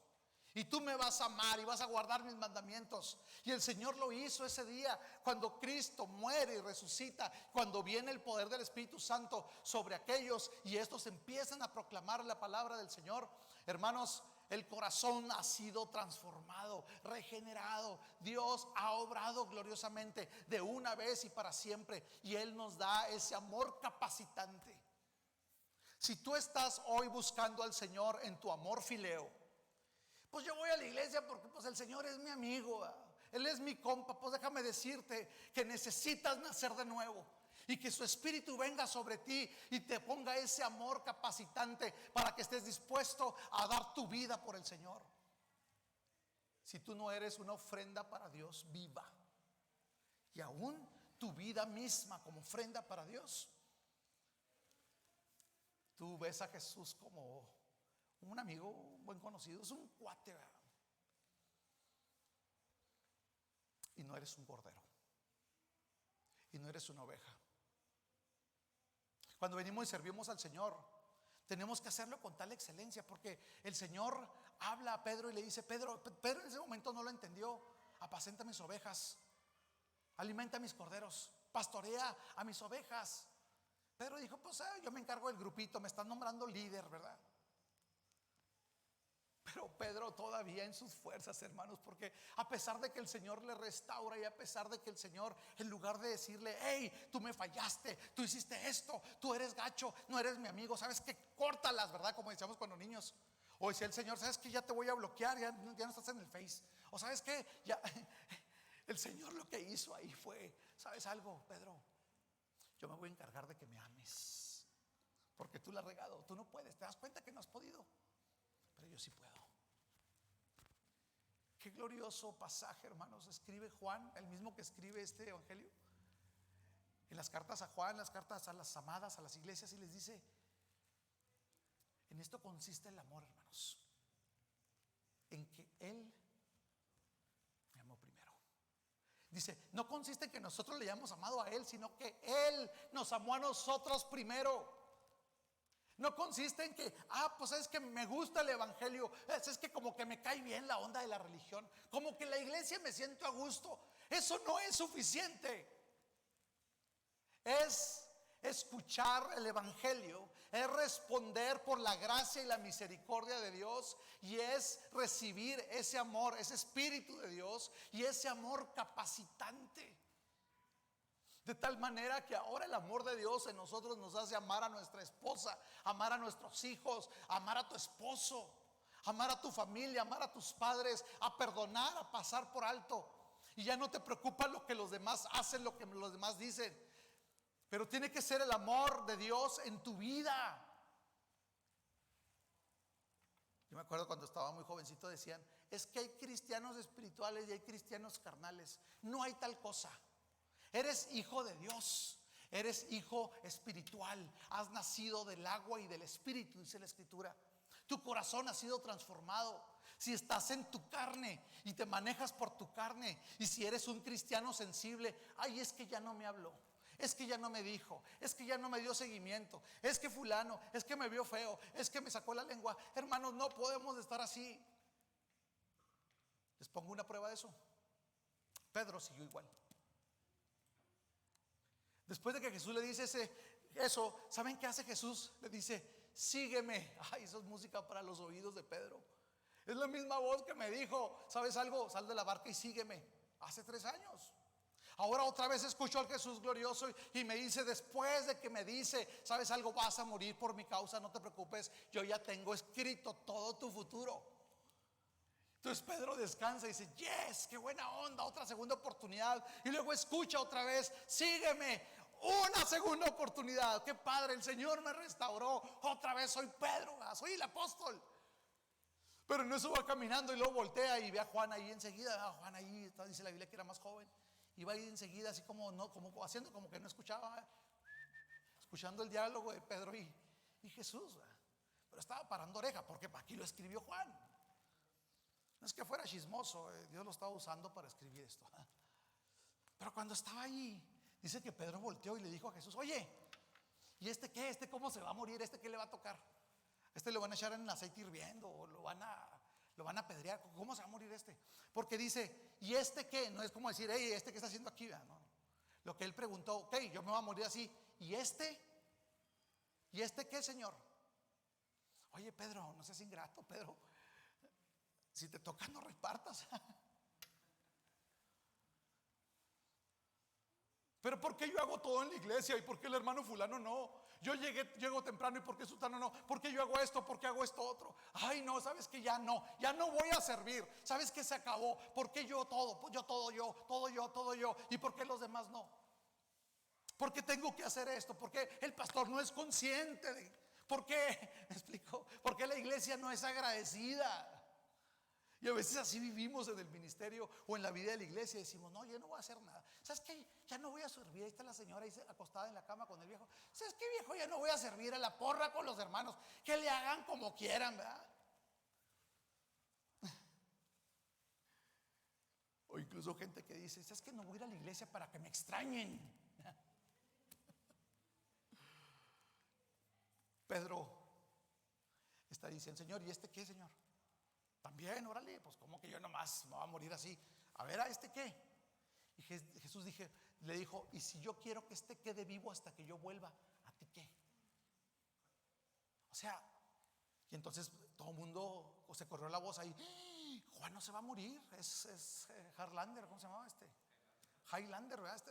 y tú me vas a amar y vas a guardar mis mandamientos. Y el Señor lo hizo ese día cuando Cristo muere y resucita, cuando viene el poder del Espíritu Santo sobre aquellos y estos empiezan a proclamar la palabra del Señor. Hermanos, el corazón ha sido transformado, regenerado. Dios ha obrado gloriosamente de una vez y para siempre, y Él nos da ese amor capacitante. Si tú estás hoy buscando al Señor en tu amor fileo, pues yo voy a la iglesia porque pues el Señor es mi amigo, Él es mi compa. Pues déjame decirte que necesitas nacer de nuevo y que su Espíritu venga sobre ti y te ponga ese amor capacitante para que estés dispuesto a dar tu vida por el Señor. Si tú no eres una ofrenda para Dios viva, y aún tu vida misma como ofrenda para Dios, tú ves a Jesús como un amigo, un buen conocido, es un cuate, y no eres un cordero, y no eres una oveja. Cuando venimos y servimos al Señor, tenemos que hacerlo con tal excelencia, porque el Señor habla a Pedro y le dice: Pedro en ese momento no lo entendió. Apacenta mis ovejas, alimenta mis corderos, pastorea a mis ovejas. Pedro dijo: pues yo me encargo del grupito, me están nombrando líder, ¿verdad? Pero Pedro todavía en sus fuerzas, hermanos, porque a pesar de que el Señor le restaura, y a pesar de que el Señor, en lugar de decirle: hey, tú me fallaste, tú hiciste esto, tú eres gacho, no eres mi amigo, sabes que córtalas, ¿verdad? Como decíamos cuando niños. O decía el Señor: sabes que ya te voy a bloquear, ya no estás en el Face. O sabes que ya. El Señor lo que hizo ahí fue: ¿sabes algo, Pedro? Yo me voy a encargar de que me ames, porque tú la has regado, tú no puedes, te das cuenta que no has podido, pero yo sí puedo. Qué glorioso pasaje, hermanos, escribe Juan, el mismo que escribe este evangelio, en las cartas a Juan, las cartas a las amadas, a las iglesias, y les dice: en esto consiste el amor, hermanos, en que Él me amó primero. Dice: no consiste en que nosotros le hayamos amado a Él, sino que Él nos amó a nosotros primero. No consiste en que, pues es que me gusta el evangelio, es que como que me cae bien la onda de la religión, como que en la iglesia me siento a gusto. Eso no es suficiente. Es escuchar el evangelio, es responder por la gracia y la misericordia de Dios, y es recibir ese amor, ese Espíritu de Dios y ese amor capacitante. De tal manera que ahora el amor de Dios en nosotros nos hace amar a nuestra esposa, amar a nuestros hijos, amar a tu esposo, amar a tu familia, amar a tus padres, a perdonar, a pasar por alto. Y ya no te preocupa lo que los demás hacen, lo que los demás dicen, pero tiene que ser el amor de Dios en tu vida. Yo me acuerdo cuando estaba muy jovencito, decían: es que hay cristianos espirituales y hay cristianos carnales. No hay tal cosa. Eres hijo de Dios, eres hijo espiritual, has nacido del agua y del Espíritu, dice la Escritura. Tu corazón ha sido transformado. Si estás en tu carne y te manejas por tu carne, y si eres un cristiano sensible: ay, es que ya no me habló, es que ya no me dijo, es que ya no me dio seguimiento, es que fulano, es que me vio feo, es que me sacó la lengua. Hermanos, no podemos estar así. Les pongo una prueba de eso. Pedro siguió igual. Después de que Jesús le dice eso, ¿saben qué hace Jesús? Le dice: sígueme. Ay, eso es música para los oídos de Pedro. Es la misma voz que me dijo: ¿sabes algo? Sal de la barca y sígueme. Hace 3 años. Ahora otra vez escucho al Jesús glorioso y me dice, después de que me dice: ¿sabes algo? Vas a morir por mi causa, no te preocupes, yo ya tengo escrito todo tu futuro. Entonces Pedro descansa y dice: yes, qué buena onda, otra segunda oportunidad. Y luego escucha otra vez: sígueme, una segunda oportunidad. Qué padre, el Señor me restauró. Otra vez soy Pedro, soy el apóstol. Pero en eso va caminando y luego voltea y ve a Juan ahí enseguida. A Juan ahí, dice la Biblia que era más joven. Y va ahí enseguida así como, no, como haciendo como que no escuchaba, escuchando el diálogo de Pedro y Jesús. Pero estaba parando oreja, porque aquí lo escribió Juan. No es que fuera chismoso, Dios lo estaba usando para escribir esto. Pero cuando estaba ahí, dice que Pedro volteó y le dijo a Jesús: oye, ¿y este qué? ¿Este cómo se va a morir? ¿Este qué le va a tocar? ¿Este lo van a echar en aceite hirviendo o lo van a apedrear? ¿Cómo se va a morir este? Porque dice: ¿y este qué? No es como decir: hey, ¿este qué está haciendo aquí? No. Lo que él preguntó: ok, yo me voy a morir así. ¿Y este? ¿Y este qué, Señor? Oye, Pedro, no seas ingrato, Pedro. Si te toca, no repartas. Pero ¿por qué yo hago todo en la iglesia? ¿Y por qué el hermano fulano no? Yo llego temprano, ¿y por qué sultano no? ¿Por qué yo hago esto? ¿Por qué hago esto otro? Ay, no, sabes que ya no voy a servir. Sabes que se acabó. ¿Por qué yo todo? Yo todo yo. ¿Y por qué los demás no? ¿Por qué tengo que hacer esto? ¿Por qué el pastor no es consciente de? ¿Por qué? ¿Me explico? ¿Por qué la iglesia no es agradecida? Y a veces así vivimos en el ministerio o en la vida de la iglesia. Decimos: no, yo no voy a hacer nada. ¿Sabes qué? Ya no voy a servir. Ahí está la señora ahí acostada en la cama con el viejo. ¿Sabes qué, viejo? Ya no voy a servir. A la porra con los hermanos. Que le hagan como quieran, ¿verdad? O incluso gente que dice: ¿sabes qué? No voy a ir a la iglesia para que me extrañen. Pedro está diciendo: Señor, ¿y este qué, Señor? También, órale, pues como que yo nomás me voy a morir así. A ver, ¿a este qué? Y Jesús le dijo: ¿y si yo quiero que este quede vivo hasta que yo vuelva? ¿A ti qué? O sea, y entonces todo el mundo se corrió la voz ahí: Juan no se va a morir, es Harlander, ¿cómo se llamaba este? Highlander, ¿verdad?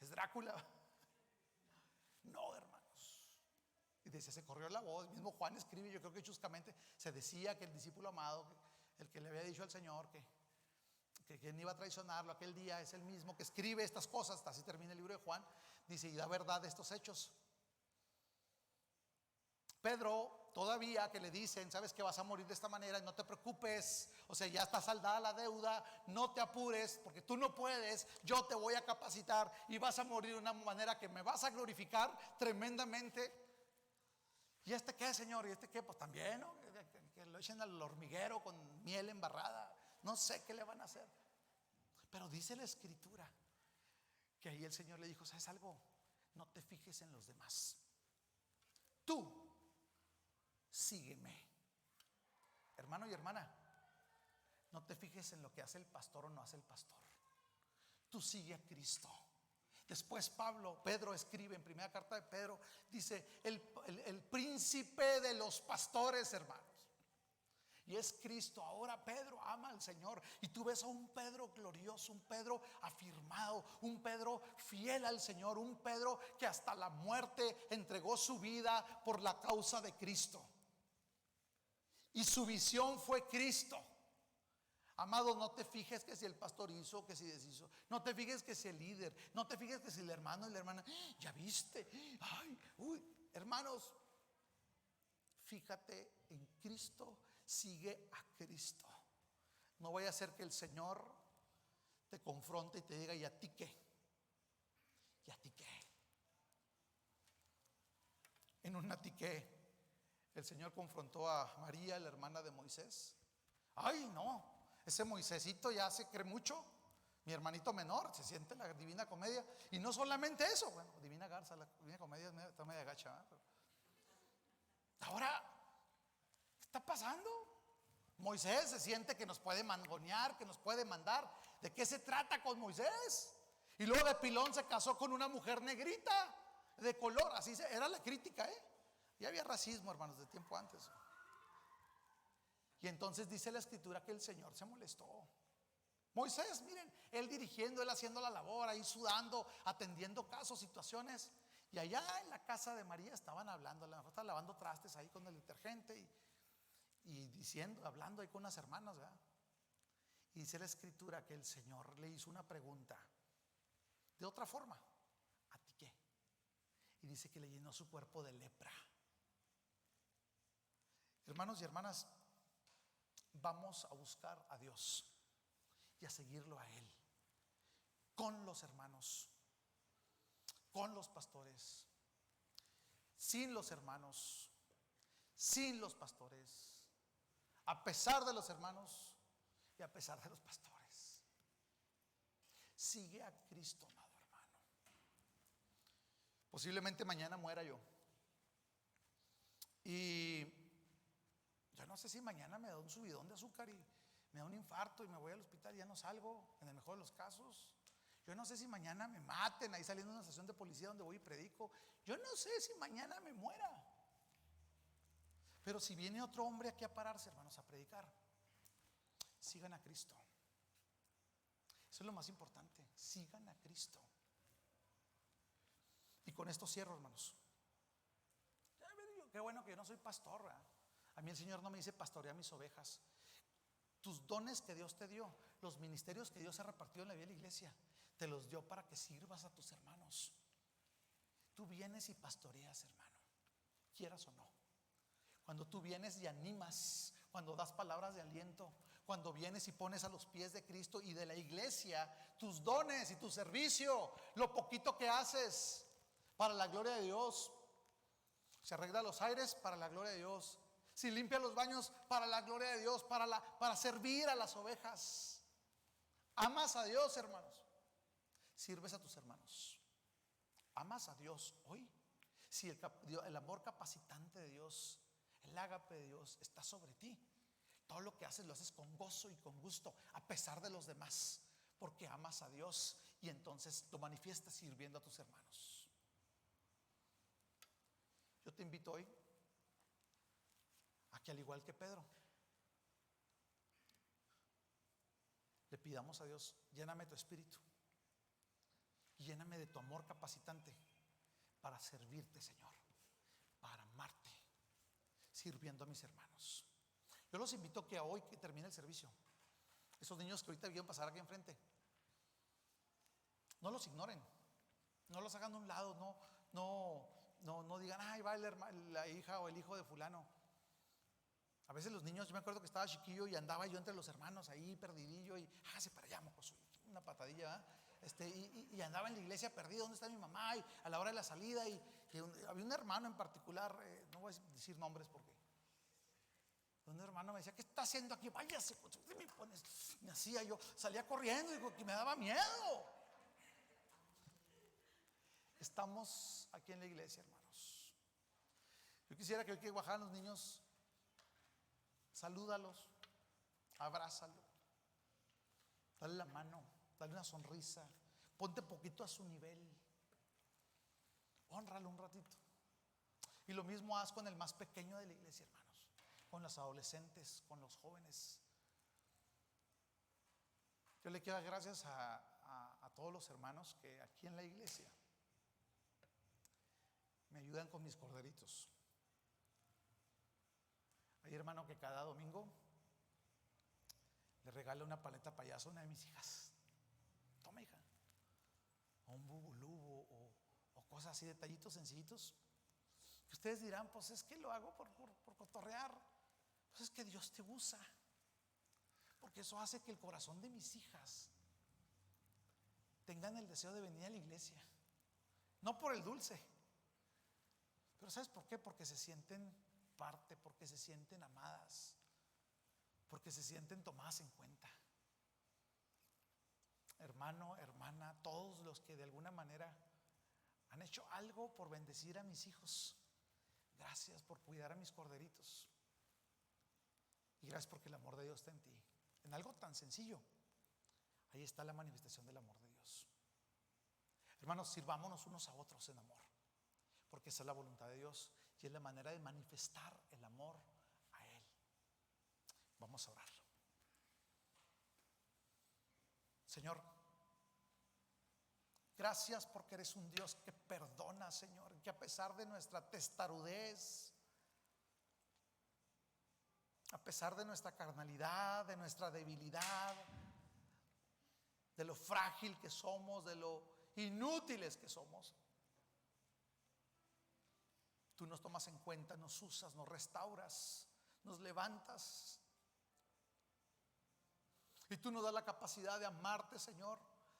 Es Drácula. No, hermanos. Y dice, se corrió la voz. Mismo Juan escribe, yo creo que chuscamente se decía que el discípulo amado, el que le había dicho al Señor que quien iba a traicionarlo aquel día, es el mismo que escribe estas cosas. Así termina el libro de Juan. Dice: y da verdad de estos hechos. Pedro, todavía que le dicen: sabes que vas a morir de esta manera, no te preocupes, o sea, ya está saldada la deuda, no te apures, porque tú no puedes, yo te voy a capacitar y vas a morir de una manera que me vas a glorificar tremendamente. ¿Y este qué, Señor? ¿Y este qué? Pues también, ¿no? Que lo echen al hormiguero con miel embarrada. No sé qué le van a hacer. Pero dice la escritura que ahí el Señor le dijo: ¿sabes algo? No te fijes en los demás. Tú sígueme. Hermano y hermana, no te fijes en lo que hace el pastor o no hace el pastor. Tú sigue a Cristo. Después Pedro escribe en primera carta de Pedro, dice: el príncipe de los pastores, hermanos. Y es Cristo. Ahora Pedro ama al Señor. Y tú ves a un Pedro glorioso, un Pedro afirmado, un Pedro fiel al Señor, un Pedro que hasta la muerte entregó su vida por la causa de Cristo. Y su visión fue Cristo. Amado, no te fijes que si el pastor hizo, que si deshizo. No te fijes que si el líder. No te fijes que si el hermano y la hermana. Ya viste. Ay, uy, hermanos, fíjate en Cristo. Sigue a Cristo. No vaya a ser que el Señor te confronte y te diga: ¿y a ti qué? ¿Y a ti qué? En un a ti qué, el Señor confrontó a María, la hermana de Moisés. Ay, no. Ese Moisésito ya se cree mucho. Mi hermanito menor se siente en la Divina Comedia. Y no solamente eso, bueno, Divina Garza, la Divina Comedia está media gacha, ¿eh? Ahora, ¿qué está pasando? Moisés se siente que nos puede mangonear, que nos puede mandar. ¿De qué se trata con Moisés? Y luego de pilón se casó con una mujer negrita, de color. Así era la crítica, ¿eh? Ya había racismo, hermanos, de tiempo antes. Y entonces dice la escritura que el Señor se molestó. Moisés, miren, él dirigiendo, él haciendo la labor, ahí sudando, atendiendo casos, situaciones. Y allá en la casa de María estaban hablando, a lo mejor estaban lavando trastes ahí con el detergente. y diciendo, hablando ahí con unas hermanas, ¿verdad? Y dice la escritura que el Señor le hizo una pregunta de otra forma: ¿a ti qué? Y dice que le llenó su cuerpo de lepra. Hermanos y hermanas, vamos a buscar a Dios y a seguirlo a Él, con los hermanos, con los pastores, sin los hermanos, sin los pastores, a pesar de los hermanos y a pesar de los pastores. Sigue a Cristo, amado hermano. Posiblemente mañana muera yo, y yo no sé si mañana me da un subidón de azúcar y me da un infarto y me voy al hospital y ya no salgo, en el mejor de los casos. Yo no sé si mañana me maten ahí saliendo de una estación de policía donde voy y predico. Yo no sé si mañana me muera. Pero si viene otro hombre aquí a pararse, hermanos, a predicar, sigan a Cristo. Eso es lo más importante, sigan a Cristo. Y con esto cierro, hermanos. Qué bueno que yo no soy pastor, ¿verdad? A mí el Señor no me dice pastorea mis ovejas. Tus dones que Dios te dio, los ministerios que Dios ha repartido en la vida de la iglesia, te los dio para que sirvas a tus hermanos. Tú vienes y pastoreas, hermano, quieras o no. Cuando tú vienes y animas, cuando das palabras de aliento, cuando vienes y pones a los pies de Cristo y de la iglesia tus dones y tu servicio, lo poquito que haces para la gloria de Dios. Se arregla los aires para la gloria de Dios. Si limpia los baños, para la gloria de Dios, para servir a las ovejas. Amas a Dios, hermanos, sirves a tus hermanos. Amas a Dios hoy. Si el amor capacitante de Dios, el ágape de Dios está sobre ti, todo lo que haces lo haces con gozo y con gusto, a pesar de los demás, porque amas a Dios, y entonces lo manifiestas sirviendo a tus hermanos. Yo te invito hoy a que, al igual que Pedro, le pidamos a Dios: lléname tu espíritu, lléname de tu amor capacitante para servirte, Señor, para amarte, sirviendo a mis hermanos. Yo los invito a que hoy que termine el servicio, esos niños que ahorita vieron pasar aquí enfrente, no los ignoren, no los hagan a un lado, no digan: ay, va la hija o el hijo de fulano. A veces los niños, yo me acuerdo que estaba chiquillo y andaba yo entre los hermanos ahí perdidillo y hágase para allá, mocoso, una patadilla, y andaba en la iglesia perdido, ¿dónde está mi mamá? Y a la hora de la salida, y había un hermano en particular, no voy a decir nombres porque un hermano me decía: ¿qué está haciendo aquí? Váyase, ¿qué me pones? Me hacía, yo salía corriendo y digo que me daba miedo. Estamos aquí en la iglesia, hermanos. Yo quisiera que hoy que bajaran los niños, salúdalos, abrázalo, dale la mano, dale una sonrisa, ponte poquito a su nivel, hónralo un ratito. Y lo mismo haz con el más pequeño de la iglesia, hermanos, con los adolescentes, con los jóvenes. Yo le quiero dar gracias a todos los hermanos que aquí en la iglesia me ayudan con mis corderitos. Hay hermano que cada domingo le regala una paleta payaso a una de mis hijas. Toma, hija. O un bubulubo o cosas así, detallitos sencillitos. Que ustedes dirán: pues es que lo hago por cotorrear. Pues es que Dios te usa, porque eso hace que el corazón de mis hijas tengan el deseo de venir a la iglesia. No por el dulce, pero ¿sabes por qué? Porque se sienten parte, porque se sienten amadas, porque se sienten tomadas en cuenta. Hermano, hermana, todos los que de alguna manera han hecho algo por bendecir a mis hijos, gracias por cuidar a mis corderitos, y gracias porque el amor de Dios está en ti. En algo tan sencillo, ahí está la manifestación del amor de Dios. Hermanos, sirvámonos unos a otros en amor, porque esa es la voluntad de Dios y es la manera de manifestar el amor a Él. Vamos a orarlo. Señor, gracias porque eres un Dios que perdona, Señor, que a pesar de nuestra testarudez, a pesar de nuestra carnalidad, de nuestra debilidad, de lo frágil que somos, de lo inútiles que somos, tú nos tomas en cuenta, nos usas, nos restauras, nos levantas. Y tú nos das la capacidad de amarte, Señor,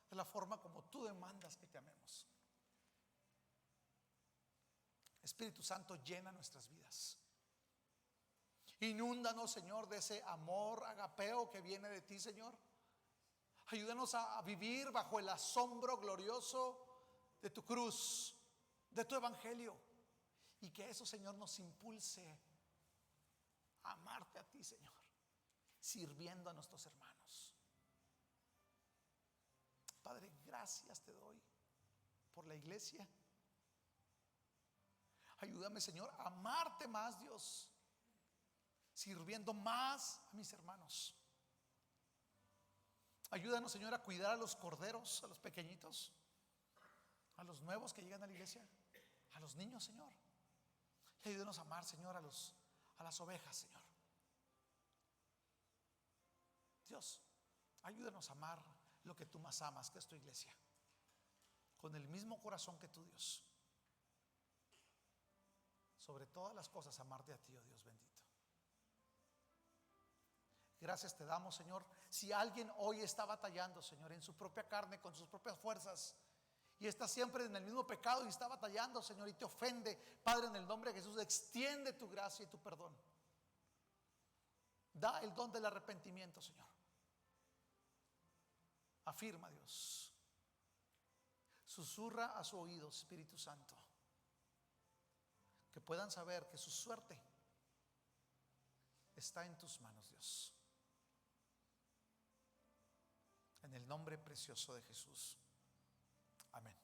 de la forma como tú demandas que te amemos. Espíritu Santo, llena nuestras vidas. Inúndanos, Señor, de ese amor agapeo que viene de ti, Señor. Ayúdanos a vivir bajo el asombro glorioso de tu cruz, de tu evangelio. Y que eso, Señor, nos impulse a amarte a ti, Señor, sirviendo a nuestros hermanos. Padre, gracias te doy por la iglesia. Ayúdame, Señor, a amarte más, Dios, sirviendo más a mis hermanos. Ayúdanos, Señor, a cuidar a los corderos, a los pequeñitos, a los nuevos que llegan a la iglesia, a los niños, Señor. Y ayúdanos a amar, Señor, a las ovejas, Señor. Dios, ayúdanos a amar lo que tú más amas, que es tu iglesia, con el mismo corazón que tú, Dios. Sobre todas las cosas, amarte a ti, oh Dios bendito. Gracias te damos, Señor. Si alguien hoy está batallando, Señor, en su propia carne, con sus propias fuerzas, y está siempre en el mismo pecado y está batallando, Señor, y te ofende, Padre, en el nombre de Jesús, extiende tu gracia y tu perdón. Da el don del arrepentimiento, Señor. Afirma, Dios. Susurra a su oído, Espíritu Santo, que puedan saber que su suerte está en tus manos, Dios. En el nombre precioso de Jesús. Amén.